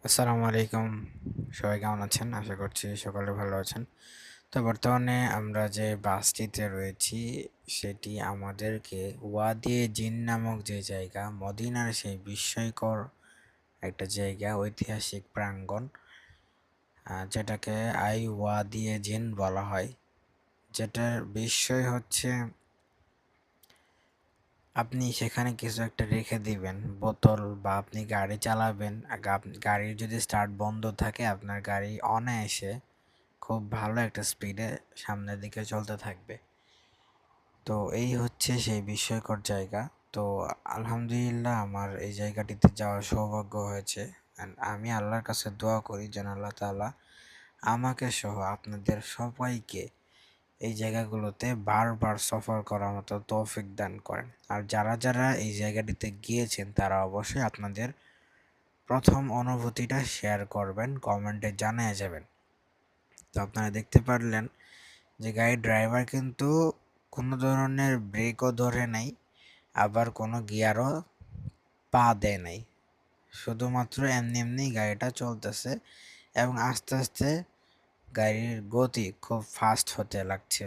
আসসালামু আলাইকুম। সবাই কেমন আছেন? আশা করছি সকলে ভালো আছেন। তো বর্তমানে আমরা যে বাসটিতে রয়েছি সেটি আমাদেরকে ওয়াদি জিন নামক যে জায়গা, মদিনার সেই বিস্ময়কর একটা জায়গা, ঐতিহাসিক প্রাঙ্গণ, যেটাকে ওয়াদি জিন বলা হয়। যেটার বিস্ময় হচ্ছে আপনি সেখানে কিছু একটা রেখে দিবেন, বোতল বা আপনি গাড়ি চালাবেন, গাড়ির যদি স্টার্ট বন্ধ থাকে আপনার গাড়ি অনায়াসে খুব ভালো একটা স্পিডে সামনের দিকে চলতে থাকবে। তো এই হচ্ছে সেই বিস্ময়কর জায়গা। তো আলহামদুলিল্লাহ আমার এই জায়গাটিতে যাওয়ার সৌভাগ্য হয়েছে। অ্যান্ড আমি আল্লাহর কাছে দোয়া করি যেন আল্লাহ তাআলা আমাকে সহ আপনাদের সবাইকে এই জায়গাগুলোতে বারবার সফর করার মতো তৌফিক দান করেন। আর যারা যারা এই জায়গাটিতে গিয়েছেন তারা অবশ্যই আপনাদের প্রথম অনুভূতিটা শেয়ার করবেন, কমেন্টে জানিয়ে যাবেন। তো আপনারা দেখতে পারলেন যে গাড়ির ড্রাইভার কিন্তু কোনো ধরনের ব্রেকও ধরে নাই, আবার কোনো গিয়ারও পা দেয় নাই। শুধুমাত্র এমনি এমনি গাড়িটা চলতেছে এবং আস্তে আস্তে গাড়ির গতি খুব ফাস্ট হতে লাগছে।